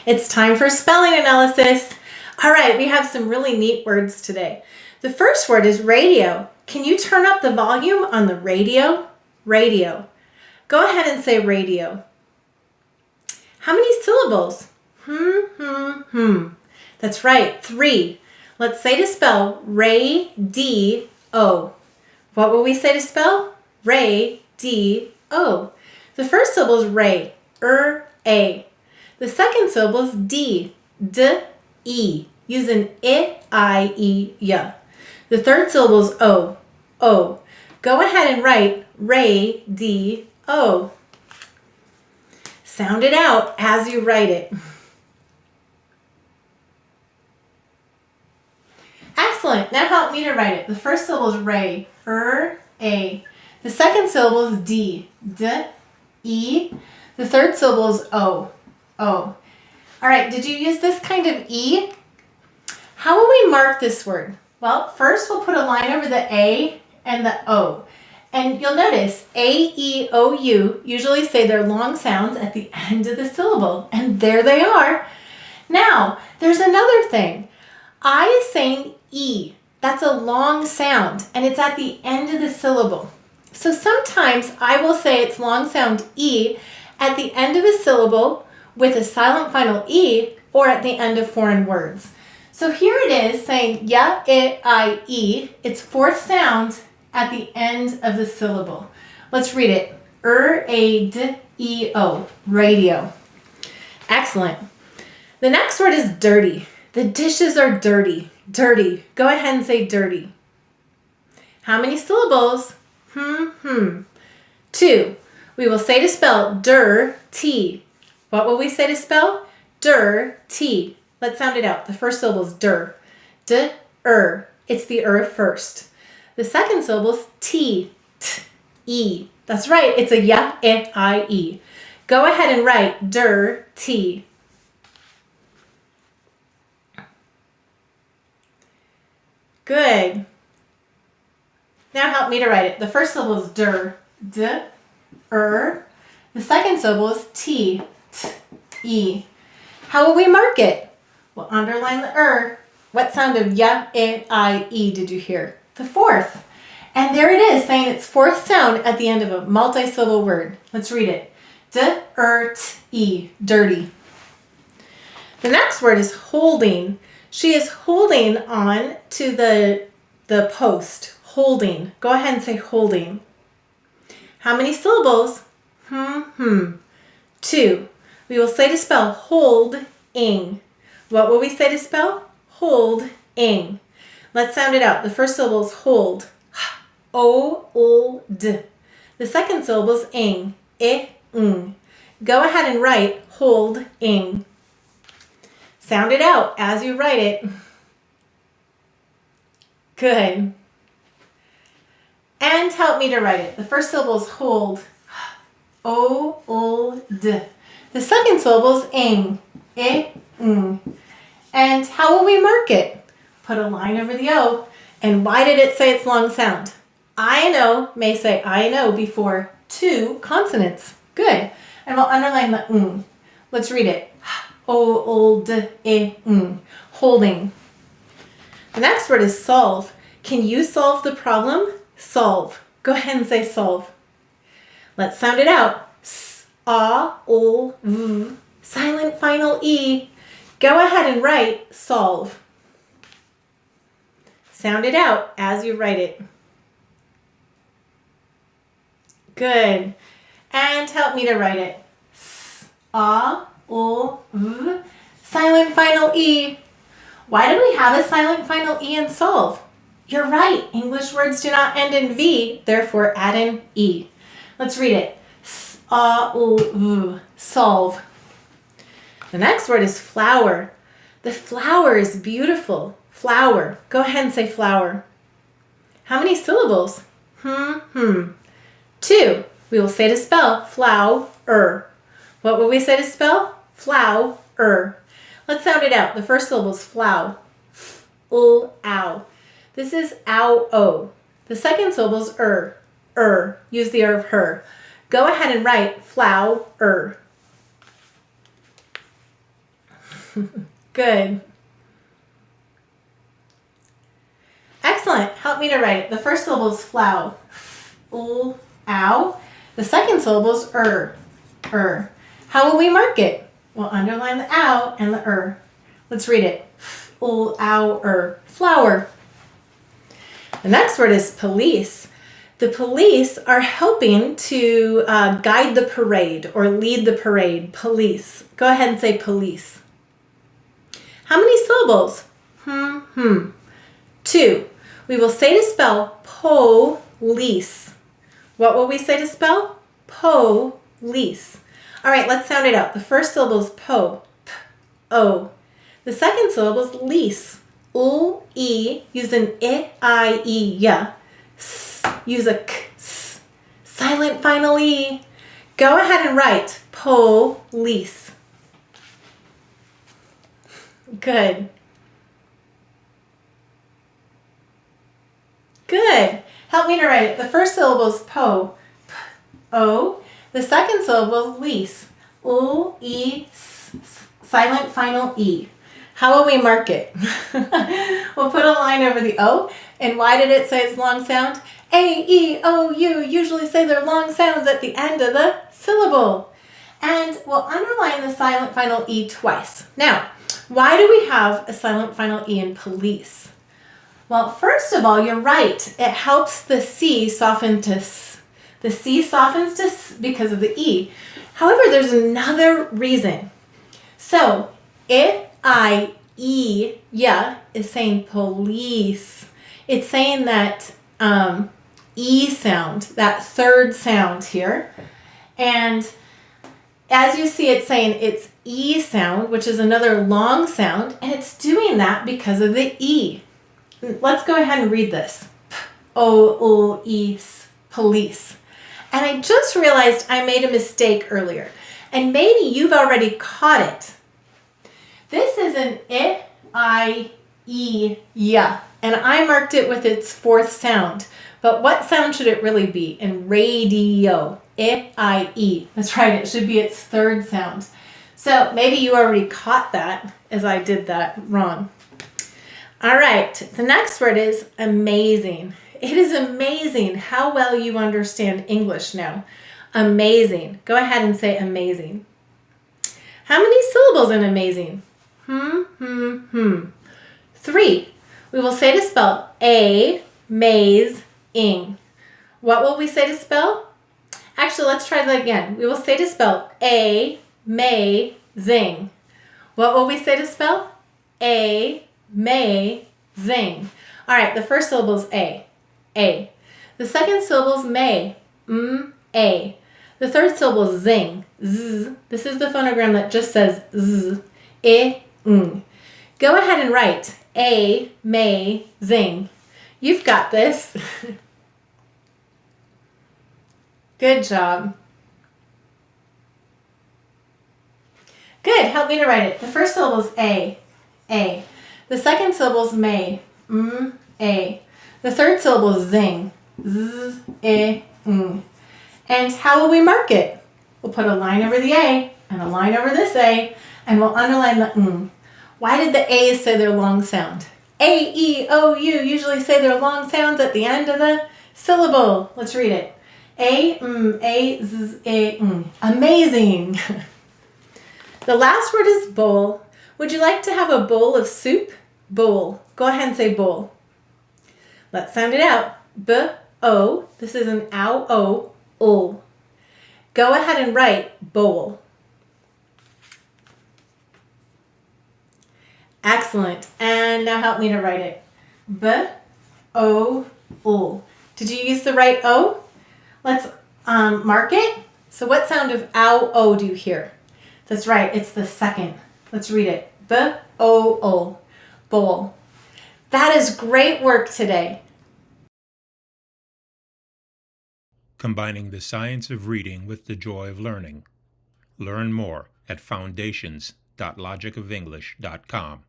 It's time for spelling analysis. All right, we have some really neat words today. The first word is radio. Can you turn up the volume on the radio? Radio. Go ahead and say radio. How many syllables? That's right, 3. Let's say to spell radio. What will we say to spell? Radio. The first syllable is ray, a. The second syllable is d, e. Use an I, E, y. The third syllable is o. Go ahead and write radio. Sound it out as you write it. Excellent. Now help me to write it. The first syllable is ray, a. The second syllable is d, e. The third syllable is o. All right, did you use this kind of e? How will we mark this word? Well, first we'll put a line over the a and the o. And you'll notice a, e, o, u usually say their long sounds at the end of the syllable. And there they are. Now, there's another thing. I is saying e. That's a long sound, and it's at the end of the syllable. So sometimes I will say its long sound e at the end of a syllable with a silent final e, or at the end of foreign words. So here it is saying ya, I, e. Its fourth sound at the end of the syllable. Let's read it. A-D-E-O. Radio. Excellent. The next word is dirty. The dishes are dirty. Dirty. Go ahead and say dirty. How many syllables? 2. We will say to spell dir-ty. What will we say to spell? dir-ty. Let's sound it out. The first syllable is dir. D-er. It's the first. The second syllable is t, e. That's right. It's a ya, I, e. Go ahead and write dir-ty. Good. Now help me to write it. The first syllable is dir, d-er. The second syllable is t, e. How will we mark it? We'll underline the What sound of ya, I, e did you hear? The fourth. And there it is, saying its fourth sound at the end of a multi-syllable word. Let's read it. D-er-t-e, dirty. The next word is holding. She is holding on to the post. Holding. Go ahead and say holding. How many syllables? 2. We will say to spell hold-ing. What will we say to spell? Hold-ing. Let's sound it out. The first syllable is hold. O-l-d. The second syllable is ing. I-ng. Go ahead and write hold-ing. Sound it out as you write it. Good. And help me to write it. The first syllable is hold. O-l-d. The second syllable is ing. I-ng. And how will we mark it? Put a line over the O. And why did it say its long sound? I and O may say I and O before 2 consonants. Good. And we'll underline the ng. Let's read it. O-l-d-i-ng. Holding. The next word is solve. Can you solve the problem? Solve. Go ahead and say solve. Let's sound it out. S-a-l-v. Silent final E. Go ahead and write solve. Sound it out as you write it. Good. And help me to write it. S-a-l-v. Silent final E. Why do we have a silent final E in solve? You're right. English words do not end in V, therefore add in E. Let's read it. S-a-l-v. Solve. The next word is flower. The flower is beautiful. Flower. Go ahead and say flower. How many syllables? 2. We will say to spell flower. What will we say to spell? Flower. Let's sound it out. The first syllable is flow. F-l-ow. This is ow-o. The second syllable is Use the of her. Go ahead and write flower. Good. Excellent. Help me to write it. The first syllable is flow. Ow. The second syllable is er. How will we mark it? We'll underline the ow and the er. Let's read it. Ow, flower. The next word is police. The police are helping to guide the parade or lead the parade. Police. Go ahead and say police. How many syllables? 2. We will say to spell police. What will we say to spell? Police. All right, let's sound it out. The first syllable is po, p-o. The second syllable is lease. U-e, use an I-E, yeah. S, use a k, s. Silent final E. Go ahead and write police. Good. Good. Help me to write it. The first syllable is po, p-o. The second syllable is lease. U-e, s, silent final E. How will we mark it? We'll put a line over the O. And why did it say it's long sound? A, E, O, U usually say they're long sounds at the end of the syllable. And we'll underline the silent final E twice. Now, why do we have a silent final E in police? Well, first of all, you're right. It helps the C soften to S. The C softens to S because of the E. However, there's another reason. So, I-E, yeah, is saying police. It's saying that E sound, that third sound here. And as you see, it's saying it's E sound, which is another long sound, and it's doing that because of the E. Let's go ahead and read this. P-O-L-E-S, police. And I just realized I made a mistake earlier, and maybe you've already caught it. This is an I-E, yeah, and I marked it with its fourth sound. But what sound should it really be? In radio, I-E. That's right, it should be its third sound. So maybe you already caught that as I did that wrong. All right, the next word is amazing. It is amazing how well you understand English now. Amazing. Go ahead and say amazing. How many syllables in amazing? 3. We will say to spell A-maze-ing. What will we say to spell? Actually, let's try that again. We will say to spell A-may-zing. What will we say to spell? A-may-zing. All right, the first syllable is A. A. The second syllable is may. A. The third syllable is zing. Z. This is the phonogram that just says z. I, ng. Go ahead and write A, may, zing. You've got this. Good job. Good. Help me to write it. The first syllable is A. A. The second syllable is may. A. The third syllable is zing. Z, I, ng. And how will we mark it? We'll put a line over the A and a line over this A, and we'll underline the ng. Why did the A's say their long sound? A, E, O, U usually say their long sounds at the end of the syllable. Let's read it. A, Z, I, ng. Amazing. The last word is bowl. Would you like to have a bowl of soup? Bowl. Go ahead and say bowl. Let's sound it out. B-O. This is an ow-o. O. Go ahead and write bowl. Excellent. And now help me to write it. B-O-L. Did you use the right O? Let's mark it. So what sound of ow-o do you hear? That's right. It's the second. Let's read it. B-O-L. Bowl. That is great work today. Combining the science of reading with the joy of learning. Learn more at foundations.logicoфenglish.com.